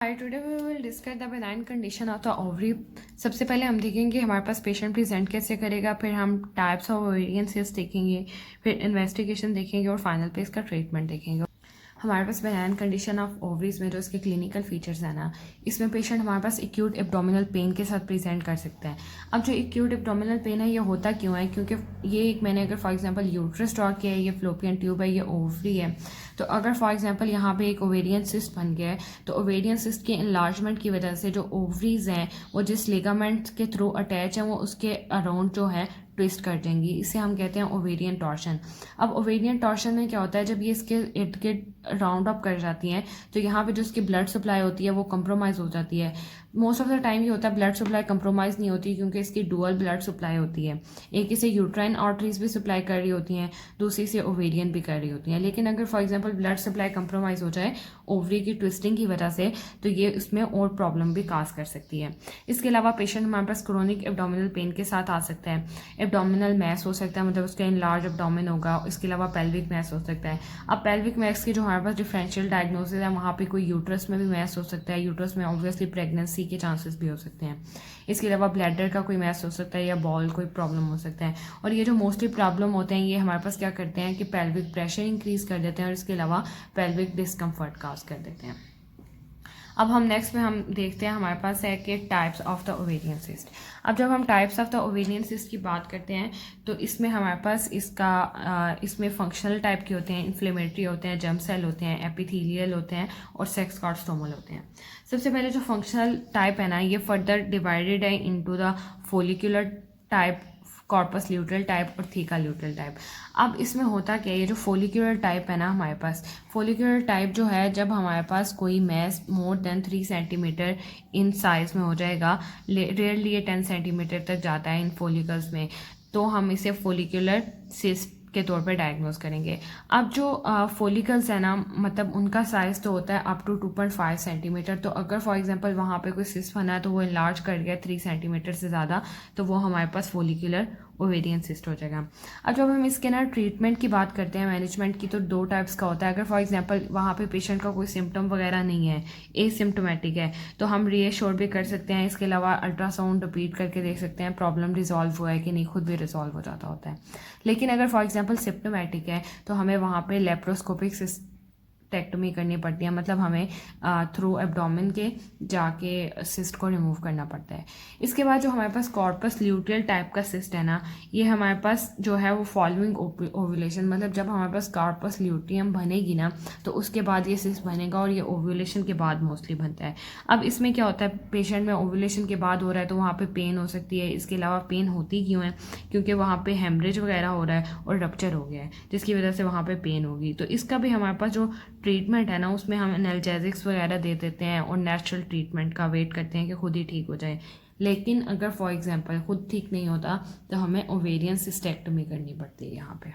Hi, today we will discuss the benign condition of the ovary. सबसे पहले हम देखेंगे हमारे पास पेशेंट प्रेजेंट कैसे करेगा, फिर हम टाइप्स ऑफ ओवेरियन सिस्ट देखेंगे, फिर इन्वेस्टिगेशन देखेंगे और फाइनल पे इसका ट्रीटमेंट देखेंगे। हमारे पास बेनाइन कंडीशन ऑफ ओवरीज में जो इसके क्लिनिकल फीचर्स हैं ना, इसमें पेशेंट हमारे पास एक्यूट एब्डोमिनल पेन के साथ प्रेजेंट कर सकता है। अब जो एक्यूट एब्डोमिनल पेन है ये होता क्यों है, क्योंकि ये एक मैंने अगर फॉर एग्जांपल यूट्रस ड्रॉ किया है, ये फ्लोपियन ट्यूब है, ये ओवरी है, तो अगर फॉर एग्जांपल यहाँ पे एक ओवेरियन सिस्ट बन गया है तो ओवेरियन सिस्ट के इनलार्जमेंट की वजह से जो ओवरीज हैं वो जिस लिगामेंट के थ्रू अटैच है वो उसके अराउंड जो है ट्विस्ट कर देंगी। इसे हम कहते हैं ओवेरियन टॉर्शन। अब ओवेरियन टॉर्शन में क्या होता है, जब ये इसके इर्द गिर्द राउंड अप कर जाती हैं तो यहाँ पे जो इसकी ब्लड सप्लाई होती है वो कंप्रोमाइज़ हो जाती है। मोस्ट ऑफ द टाइम ये होता है ब्लड सप्लाई कंप्रोमाइज़ नहीं होती, क्योंकि इसकी डुअल ब्लड सप्लाई होती है। एक इसे यूट्राइन आर्टरीज भी सप्लाई कर रही होती हैं, दूसरी से ओवेरियन भी कर रही होती हैं। लेकिन अगर for example blood supply compromise हो जाए ओवरी की ट्विस्टिंग की वजह से, तो ये उसमें और प्रॉब्लम भी काज कर सकती है। इसके अलावा पेशेंट हमारे पास क्रोनिक एब्डोमिनल पेन के साथ आ सकता है। एब्डोमिनल मैस हो सकता है, मतलब उसका इनलार्ज एब्डोमिन होगा। इसके अलावा पेल्विक मैस हो सकता है। अब पेल्विक मैस की जो हमारे पास डिफरेंशियल डायग्नोसिस है, वहाँ पे कोई यूट्रस में भी मैस हो सकता है। यूट्रस में ऑब्वियसली प्रेगनेंसी के चांसेस भी हो सकते हैं। इसके अलावा ब्लैडर का कोई मैस हो सकता है या बॉल कोई प्रॉब्लम हो सकता है। और ये जो मोस्टली प्रॉब्लम होते हैं ये हमारे पास क्या करते हैं कि पेल्विक प्रेशर इंक्रीज कर देते हैं और इसके अलावा पेल्विक डिस्कम्फर्ट काज कर देते हैं। अब हम नेक्स्ट में हम देखते हैं हमारे पास है कि types of the ovarian cyst. अब जब हम types of the ovarian cyst की बात करते हैं तो इसमें हमारे पास इसमें फंक्शनल टाइप के होते हैं, इन्फ्लेमेटरी होते हैं, जर्म सेल होते हैं, एपिथेलियल होते हैं और सेक्स कार्सिनोमल होते हैं। सबसे पहले जो फंक्शनल टाइप है ना, ये फर्दर डिवाइडेड है into the follicular type, corpus luteal type और थीका ल्यूट्रल टाइप। अब इसमें होता क्या है, ये जो फोलिकुलर टाइप है ना हमारे पास, फोलिकुलर टाइप जो है जब हमारे पास कोई mass more than 3 centimetre in size में हो जाएगा, रेयरली ये 10 सेंटीमीटर तक जाता है इन फोलिकल्स में, तो हम इसे फोलिकुलर सिस्ट के तौर पर डायग्नोज करेंगे। अब जो फोलिकल्स है ना, मतलब उनका साइज़ तो होता है अप टू 2.5 सेंटीमीटर। तो अगर फॉर एग्जांपल वहाँ पे कोई सिस्ट बना है तो वो इनलार्ज कर गया 3 सेंटीमीटर से ज़्यादा, तो वो हमारे पास फोलिकुलर ओवेरियन सिस्ट हो जाएगा। अब जब हम इसके ना ट्रीटमेंट की बात करते हैं, मैनेजमेंट की, तो 2 टाइप्स का होता है। अगर फॉर एग्जांपल वहाँ पे पेशेंट का कोई सिम्टम वगैरह नहीं है, एसिम्टोमेटिक है, तो हम रीएश्योर भी कर सकते हैं। इसके अलावा अल्ट्रासाउंड रिपीट करके देख सकते हैं प्रॉब्लम रिजॉल्व हुआ है कि नहीं, खुद भी रिजॉल्व हो जाता होता है। लेकिन अगर फॉर एग्जांपल सिम्टोमेटिक है तो हमें वहाँ पे लेप्रोस्कोपिक टेक्टोमी करनी पड़ती है, मतलब हमें थ्रू एब्डोमेन के जाके सिस्ट को रिमूव करना पड़ता है। इसके बाद जो हमारे पास कॉर्पस ल्यूटियल टाइप का सिस्ट है ना, ये हमारे पास जो है वो फॉलोइंग ओव्यूलेशन, मतलब जब हमारे पास कॉर्पस ल्यूटियम बनेगी ना तो उसके बाद ये सिस्ट बनेगा और ये ओव्यूलेशन के बाद मोस्टली बनता है। अब इसमें क्या होता है, पेशेंट में ओव्यूलेशन के बाद हो रहा है तो वहाँ पर पेन हो सकती है। इसके अलावा पेन होती क्यों है, क्योंकि वहाँ पर हेमरेज वगैरह हो रहा है और रप्चर हो गया है, जिसकी वजह से वहाँ पर पेन होगी। तो इसका भी हमारे पास जो ट्रीटमेंट है ना, उसमें हम एनाल्जेसिक्स वगैरह दे देते हैं और नेचुरल ट्रीटमेंट का वेट करते हैं कि खुद ही ठीक हो जाए। लेकिन अगर फॉर एग्जांपल खुद ठीक नहीं होता तो हमें ओवेरियन सिस्टेक्टमी करनी पड़ती है यहाँ पे।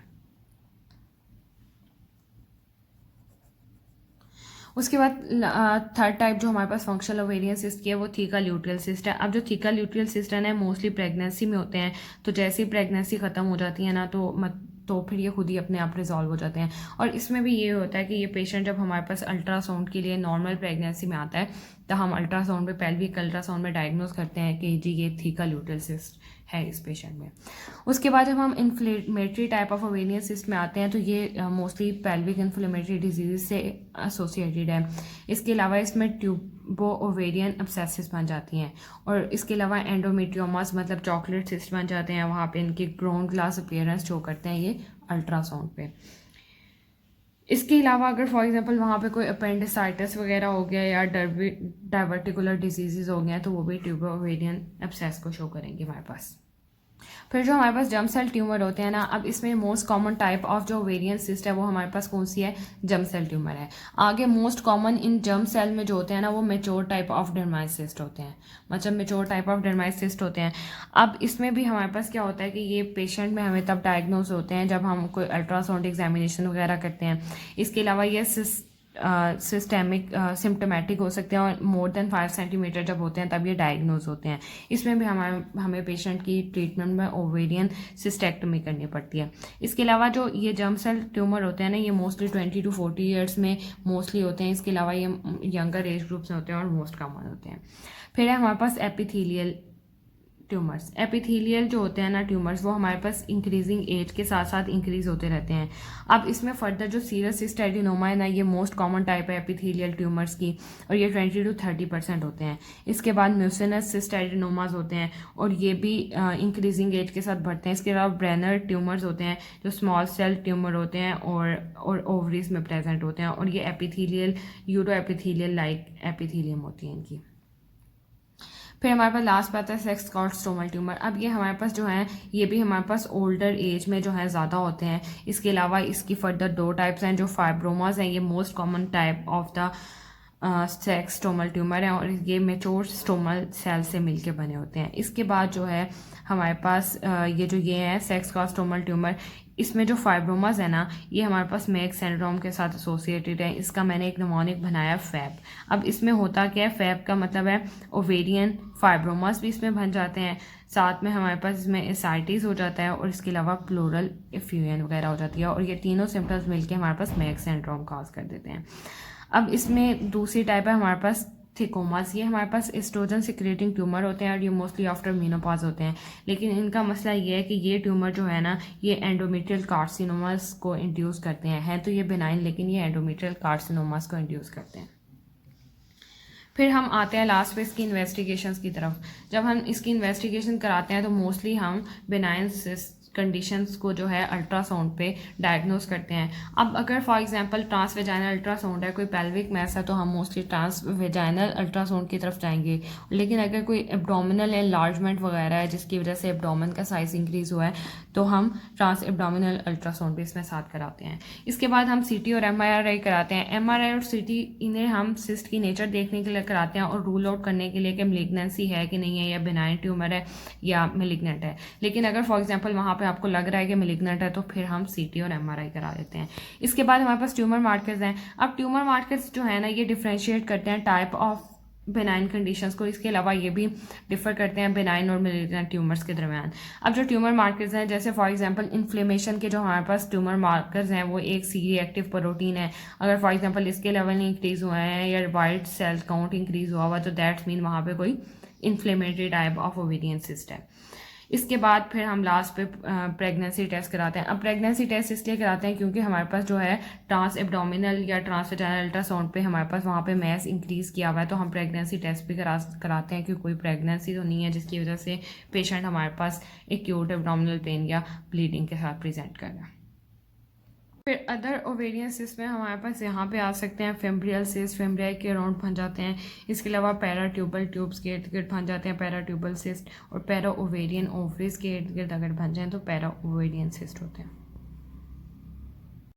उसके बाद थर्ड टाइप जो हमारे पास फंक्शनल ओवेरियन सिस्ट की है वो थीका ल्यूटियल सिस्ट है। अब जो थीका ल्यूटियल सिस्ट है ना, मोस्टली प्रेगनेंसी में होते हैं, तो जैसे ही प्रेगनेंसी ख़त्म हो जाती है ना तो फिर ये खुद ही अपने आप रिजॉल्व हो जाते हैं। और इसमें भी ये होता है कि ये पेशेंट जब हमारे पास अल्ट्रासाउंड के लिए नॉर्मल प्रेगनेंसी में आता है तो हम अल्ट्रासाउंड में, पेल्विक अल्ट्रासाउंड में डायग्नोज करते हैं कि जी ये थीका ल्यूटियल सिस्ट है इस पेशेंट में। उसके बाद जब हम inflammatory type of ovarian cyst में आते हैं तो ये मोस्टली पेल्विक इन्फ्लेमेटरी डिजीज से एसोसिएटेड है। इसके अलावा इसमें ट्यूबो ओवेरियन एब्सेसिस बन जाती हैं और इसके अलावा एंडोमेट्रियोमास, मतलब चॉकलेट सिस्ट बन जाते हैं। वहाँ पे इनके ग्राउंड ग्लास अपीयरेंस शो करते हैं ये अल्ट्रासाउंड पे। इसके अलावा अगर फॉर एग्जांपल वहाँ पे कोई अपेंडिसाइटिस वगैरह हो गया या डाइवर्टिकुलर डिजीजेज हो गए तो वो भी ट्यूबो ओवेरियन एब्सेस को शो करेंगे हमारे पास। फिर जो हमारे पास जर्म सेल ट्यूमर होते हैं ना, अब इसमें मोस्ट कॉमन टाइप ऑफ जो ओवेरियन सिस्ट है वो हमारे पास कौन सी है, जर्म सेल ट्यूमर है। आगे most common in germ cell में जो होते हैं ना वो mature type of dermoid cyst होते हैं, मतलब mature type of dermoid cyst होते हैं। अब इसमें भी हमारे पास क्या होता है कि ये पेशेंट में हमें तब डायग्नोज होते हैं जब हम कोई अल्ट्रासाउंड एग्जामिनेशन वगैरह करते हैं। इसके अलावा ये सिस्टेमिक सिम्टोमेटिक हो सकते हैं और मोर देन 5 सेंटीमीटर जब होते हैं तब ये डायग्नोज होते हैं। इसमें भी हमें पेशेंट की ट्रीटमेंट में ओवेरियन सिस्टेक्टमी करनी पड़ती है। इसके अलावा जो ये जर्म सेल ट्यूमर होते हैं ना, ये मोस्टली 20 to 40 ईयर्स में मोस्टली होते हैं। इसके अलावा ये यंगर एज ग्रुप्स में होते हैं और मोस्ट कॉमन होते हैं। फिर है हमारे पास एपिथेलियल ट्यूमर्स। एपिथेलियल जो होते हैं ना ट्यूमर्स, वो हमारे पास इंक्रीजिंग एज के साथ साथ इंक्रीज होते रहते हैं। अब इसमें फर्दर जो सीरस सिस्ट एडिनोमा है ना, ये मोस्ट कॉमन टाइप है एपिथेलियल ट्यूमर्स की और ये 20 to 30% होते हैं। इसके बाद म्यूसिनस सिस्ट एडिनोमास होते हैं और ये भी इंक्रीजिंग एज के साथ बढ़ते हैं। इसके अलावा ब्रेनर ट्यूमर्स होते हैं जो स्मॉल सेल ट्यूमर होते हैं और ओवरीज में प्रेजेंट होते हैं और ये epithelial euro epithelial like epithelium होती है इनकी। फिर हमारे पास लास्ट बात है सेक्स कॉल्ड स्टोमल ट्यूमर। अब ये हमारे पास जो है ये भी हमारे पास ओल्डर एज में जो है ज़्यादा होते हैं। इसके अलावा इसकी फर्दर 2 टाइप्स हैं। जो फाइब्रोमास हैं, ये most common type of the sex stromal tumour है और ये मेच्योर स्टोमल सेल से मिलके बने होते हैं। इसके बाद जो है हमारे पास ये है सेक्स का स्टोमल ट्यूमर। इसमें जो फाइब्रोमास है ना, ये हमारे पास मेक सिंड्रोम के साथ एसोसिएटेड है। इसका मैंने एक निमोनिक बनाया फैब। अब इसमें होता क्या है, फैब का मतलब है ओवेरियन फाइब्रोमास भी इसमें बन जाते हैं, साथ में हमारे पास इसमें एसाइटिस हो जाता है और इसके अलावा प्लूरल एफ्यूजन वगैरह हो जाती है और ये तीनों सिम्टम्स मिलके हमारे पास मेक सिंड्रोम कॉज कर देते हैं। अब इसमें दूसरी टाइप है हमारे पास थिकोमास। ये हमारे पास एस्ट्रोजन सिक्रेटिंग ट्यूमर होते हैं और ये मोस्टली आफ्टर मीनोपॉज होते हैं। लेकिन इनका मसला ये है कि ये ट्यूमर जो है ना, ये एंडोमेट्रियल कार्सिनोमास को इंड्यूस करते हैं तो ये बेनाइन, लेकिन ये एंडोमेट्रियल कार्सिनोमास को इंड्यूस करते हैं। फिर हम आते हैं लास्ट पे इसकी इन्वेस्टिगेशंस की तरफ। जब हम इसकी इन्वेस्टिगेशन कराते हैं तो मोस्टली हम बेनाइन कंडीशंस को जो है अल्ट्रासाउंड पे डायग्नोस करते हैं। अब अगर for example trans vaginal ultrasound है, कोई पेल्विक मैस है, तो हम मोस्टली ट्रांस वेजाइनल अल्ट्रासाउंड की तरफ जाएंगे। लेकिन अगर कोई एब्डोमिनल एनलार्जमेंट वगैरह है जिसकी वजह से एब्डोमेन का साइज इंक्रीज हुआ है, तो हम ट्रांस एब्डोमिनल अल्ट्रासाउंड भी इसमें साथ कराते हैं। इसके बाद हम सीटी और एमआरआई कराते हैं। एमआरआई और सीटी इन्हें हम सिस्ट की नेचर देखने के लिए कराते हैं और रूल आउट करने के लिए कि मैलिग्नेंसी है कि नहीं है, या बेनाइन ट्यूमर है या मैलिग्नेंट है। लेकिन अगर फॉर एग्जांपल वहाँ पे आपको लग रहा है कि मैलिग्नेंट है, तो फिर हम सीटी और एमआरआई करा देते हैं। इसके बाद हमारे पास ट्यूमर मार्कर्स हैं। अब ट्यूमर मार्कर्स जो है ना, ये डिफ्रेंशिएट करते हैं टाइप ऑफ बेनाइन कंडीशंस को। इसके अलावा ये भी डिफर करते हैं बेनाइन और मैलिग्नेंट ट्यूमर्स के दरमियान। अब जो ट्यूमर मार्कर्स हैं, जैसे फॉर एग्जांपल इन्फ्लेमेशन के जो हमारे पास ट्यूमर मार्कर्स हैं, वो एक सी रिएक्टिव प्रोटीन है। अगर फॉर एग्जांपल इसके लेवल इंक्रीज हुए हैं या वाइट सेल काउंट इंक्रीज हुआ हुआ, तो दैट्स मीन वहाँ पे कोई inflammatory type of ovarian cyst है। इसके बाद फिर हम लास्ट पे प्रेगनेंसी टेस्ट कराते हैं। अब प्रेगनेंसी टेस्ट इसलिए कराते हैं क्योंकि हमारे पास जो है ट्रांस एब्डोमिनल या ट्रांस वेजाइनल अल्ट्रासाउंड पे हमारे पास वहाँ पे मैस इंक्रीज किया हुआ है, तो हम प्रेगनेंसी टेस्ट भी कराते हैं कि कोई प्रेगनेंसी तो नहीं है जिसकी वजह से पेशेंट हमारे पास एक्यूट एब्डोमिनल पेन या ब्लीडिंग के साथ प्रेजेंट कर रहा है। फिर अदर ओवेरियन सिस्ट में हमारे पास यहाँ पे आ सकते हैं फेम्ब्रियल सिस्ट, फेम्ब्रियाई के अराउंड बन जाते हैं। इसके अलावा पैराट्यूबल ट्यूब्स के इर्द गिर्द बन जाते हैं पैराट्यूबल सिस्ट, और पैरा ओवेरियन ओवरीज के इर्द गिर्द अगर बन जाएं तो पैरा ओवेरियन सिस्ट होते हैं।